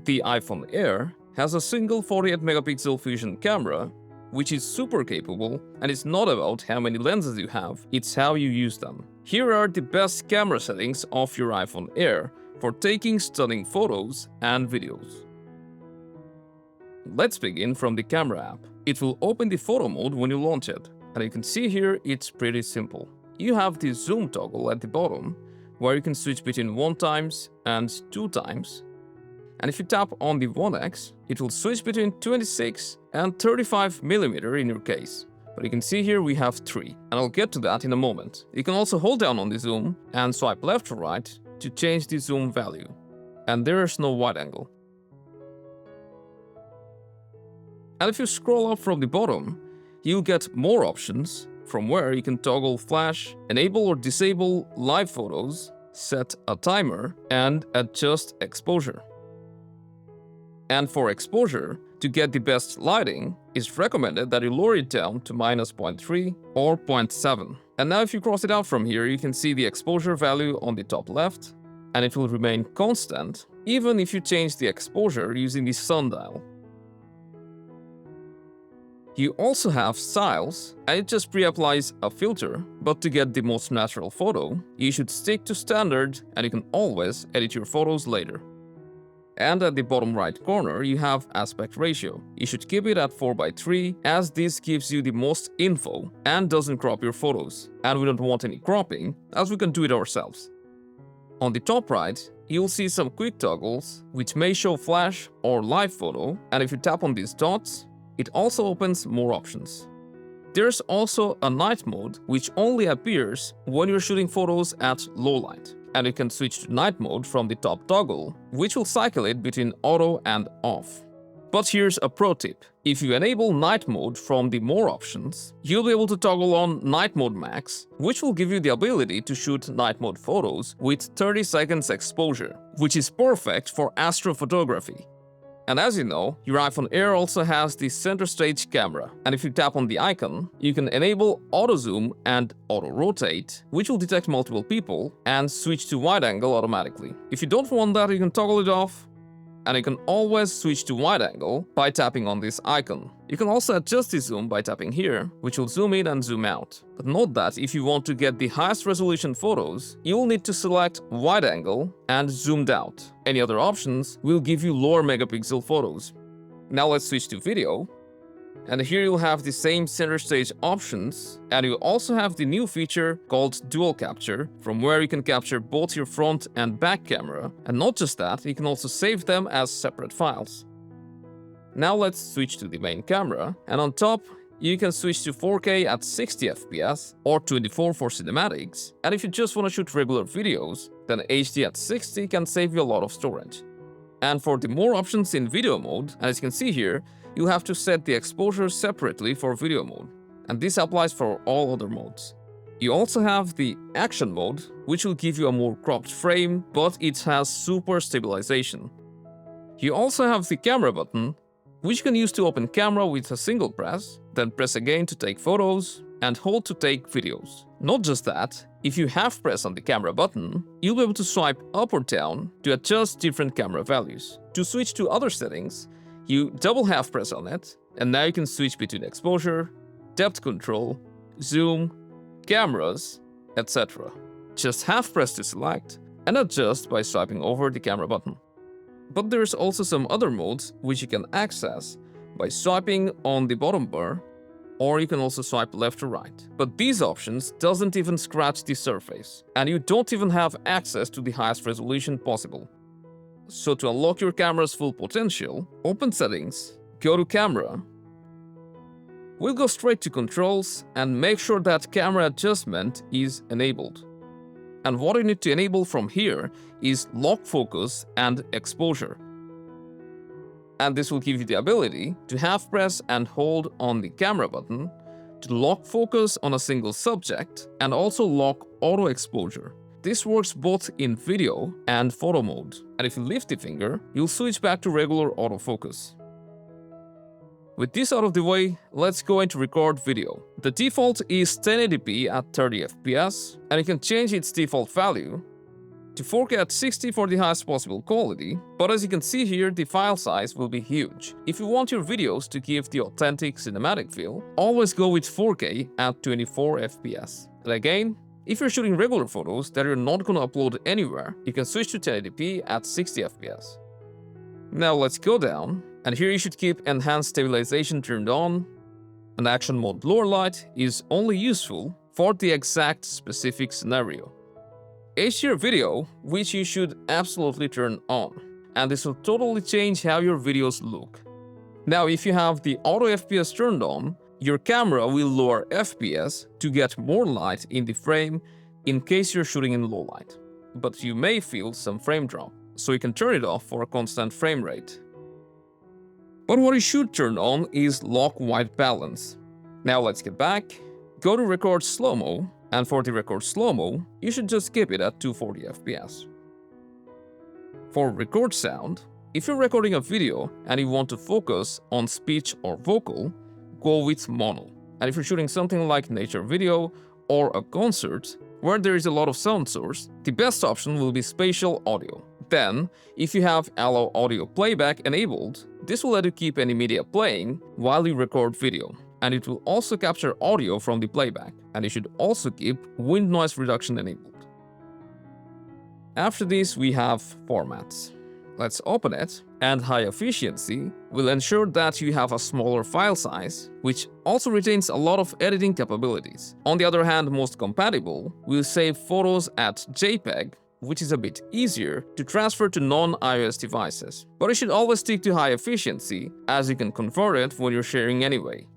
The iPhone Air has a single 48 megapixel fusion camera, which is super capable, and it's not about how many lenses you have, it's how you use them. Here are the best camera settings of your iPhone Air for taking stunning photos and videos. Let's begin from the camera app. It will open the photo mode when you launch it, and you can see here it's pretty simple. You have the zoom toggle at the bottom, where you can switch between 1x and 2x. And if you tap on the 1x, it will switch between 26 and 35mm in your case. But you can see here we have 3, and I'll get to that in a moment. You can also hold down on the zoom and swipe left or right to change the zoom value. And there is no wide angle. And if you scroll up from the bottom, you'll get more options from where you can toggle flash, enable or disable live photos, set a timer, and adjust exposure. And for exposure, to get the best lighting, it's recommended that you lower it down to -0.3 or 0.7. And now if you cross it out from here, you can see the exposure value on the top left, and it will remain constant even if you change the exposure using the sundial. You also have styles, and it just pre-applies a filter, but to get the most natural photo, you should stick to standard, and you can always edit your photos later. And at the bottom right corner, you have aspect ratio. You should keep it at 4:3, as this gives you the most info and doesn't crop your photos. And we don't want any cropping, as we can do it ourselves. On the top right, you'll see some quick toggles, which may show flash or live photo, and if you tap on these dots, it also opens more options. There's also a night mode, which only appears when you're shooting photos at low light. And you can switch to night mode from the top toggle, which will cycle it between auto and off. But here's a pro tip. If you enable night mode from the more options, you'll be able to toggle on night mode max, which will give you the ability to shoot night mode photos with 30 seconds exposure, which is perfect for astrophotography. And as you know, your iPhone Air also has the center stage camera, and if you tap on the icon, you can enable auto zoom and auto rotate, which will detect multiple people and switch to wide angle automatically. If you don't want that, you can toggle it off, and you can always switch to wide angle by tapping on this icon. You can also adjust the zoom by tapping here, which will zoom in and zoom out. But note that if you want to get the highest resolution photos, you'll need to select wide angle and zoomed out. Any other options will give you lower megapixel photos. Now let's switch to video. And here you'll have the same center stage options, and you also have the new feature called dual capture, from where you can capture both your front and back camera. And not just that, you can also save them as separate files. Now let's switch to the main camera, and on top you can switch to 4K at 60 FPS or 24 for cinematics. And if you just want to shoot regular videos, then HD at 60 can save you a lot of storage. And for the more options in video mode, as you can see here, you have to set the exposure separately for video mode, and this applies for all other modes. You also have the action mode, which will give you a more cropped frame, but it has super stabilization. You also have the camera button, which you can use to open camera with a single press, then press again to take photos, and hold to take videos. Not just that, if you half press on the camera button, you'll be able to swipe up or down to adjust different camera values. To switch to other settings, you double half press on it, and now you can switch between exposure, depth control, zoom, cameras, etc. Just half press to select, and adjust by swiping over the camera button. But there's also some other modes which you can access by swiping on the bottom bar, or you can also swipe left or right. But these options doesn't even scratch the surface, and you don't even have access to the highest resolution possible. So to unlock your camera's full potential, open Settings, go to Camera. We'll go straight to Controls and make sure that Camera Adjustment is enabled. And what you need to enable from here is Lock Focus and Exposure. And this will give you the ability to half press and hold on the camera button to lock focus on a single subject and also lock auto exposure. This works both in video and photo mode, and if you lift the finger, you'll switch back to regular autofocus. With this out of the way, let's go into record video. The default is 1080p at 30 FPS, and you can change its default value, to 4K at 60 for the highest possible quality, but as you can see here, the file size will be huge. If you want your videos to give the authentic cinematic feel, always go with 4K at 24 FPS. And again, if you're shooting regular photos that you're not gonna upload anywhere, you can switch to 1080p at 60 FPS. Now let's go down, and here you should keep enhanced stabilization turned on, and action mode lower light is only useful for the exact specific scenario. HDR video, which you should absolutely turn on, and this will totally change how your videos look. Now if you have the auto FPS turned on, your camera will lower FPS to get more light in the frame in case you're shooting in low light, but you may feel some frame drop, so you can turn it off for a constant frame rate. But what you should turn on is lock white balance. Now let's get back, go to record Slo-Mo, and for the record Slo-Mo, you should just keep it at 240 FPS. For record sound, if you're recording a video and you want to focus on speech or vocal, go with mono. And if you're shooting something like nature video or a concert where there is a lot of sound source, the best option will be spatial audio. Then, if you have allow audio playback enabled, this will let you keep any media playing while you record video, and it will also capture audio from the playback, and you should also keep wind noise reduction enabled. After this, we have formats. Let's open it, and high efficiency will ensure that you have a smaller file size, which also retains a lot of editing capabilities. On the other hand, most compatible will save photos at JPEG, which is a bit easier to transfer to non-iOS devices. But you should always stick to high efficiency, as you can convert it when you're sharing anyway.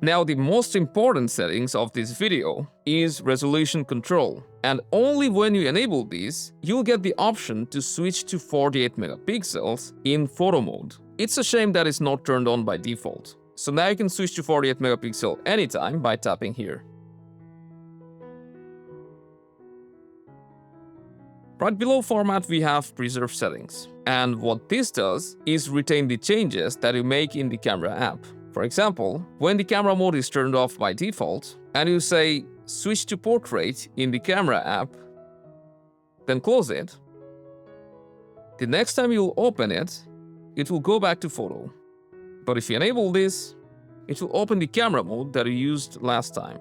Now the most important settings of this video is resolution control, and only when you enable these, you'll get the option to switch to 48 megapixels in photo mode. It's a shame that it's not turned on by default. So now you can switch to 48 megapixel anytime by tapping here. Right below format we have preserve settings, and what this does is retain the changes that you make in the camera app. For example, when the camera mode is turned off by default, and you say switch to portrait in the camera app, then close it, the next time you'll open it, it will go back to photo. But if you enable this, it will open the camera mode that you used last time.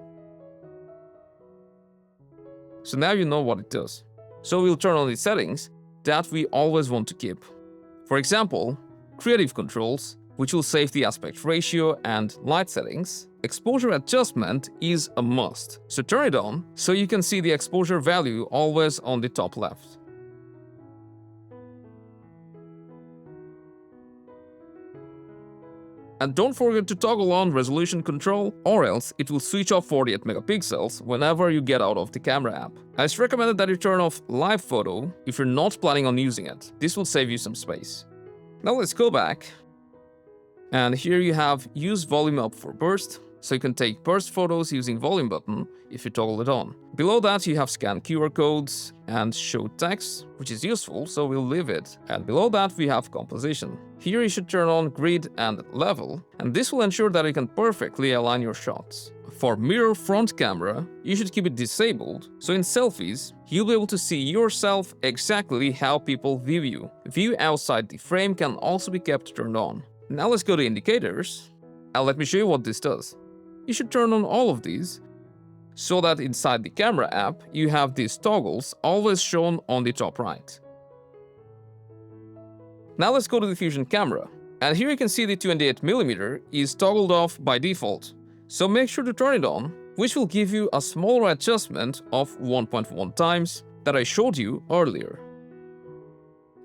So now you know what it does. So we'll turn on the settings that we always want to keep. For example, creative controls, which will save the aspect ratio and light settings. Exposure adjustment is a must, so turn it on so you can see the exposure value always on the top left. And don't forget to toggle on resolution control, or else it will switch off 48 megapixels whenever you get out of the camera app. It's recommended that you turn off live photo if you're not planning on using it. This will save you some space. Now let's go back. And here you have use volume up for burst, so you can take burst photos using volume button if you toggle it on. Below that you have scan QR codes and show text, which is useful, so we'll leave it. And below that we have composition. Here you should turn on grid and level, and this will ensure that you can perfectly align your shots. For mirror front camera, you should keep it disabled, so in selfies, you'll be able to see yourself exactly how people view you. View outside the frame can also be kept turned on. Now let's go to indicators, and let me show you what this does. You should turn on all of these, so that inside the camera app, you have these toggles always shown on the top right. Now let's go to the Fusion camera, and here you can see the 28mm is toggled off by default. So make sure to turn it on, which will give you a smaller adjustment of 1.1 times that I showed you earlier.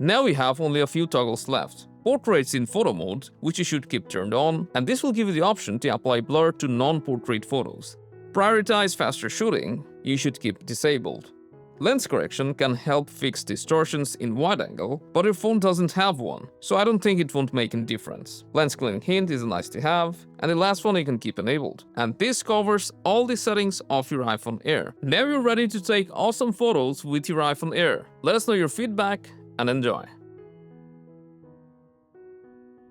Now we have only a few toggles left. Portraits in photo mode, which you should keep turned on, and this will give you the option to apply blur to non-portrait photos. Prioritize faster shooting, you should keep disabled. Lens correction can help fix distortions in wide angle, but your phone doesn't have one, so I don't think it won't make any difference. Lens cleaning hint is nice to have, and the last one you can keep enabled. And this covers all the settings of your iPhone Air. Now you're ready to take awesome photos with your iPhone Air. Let us know your feedback and enjoy.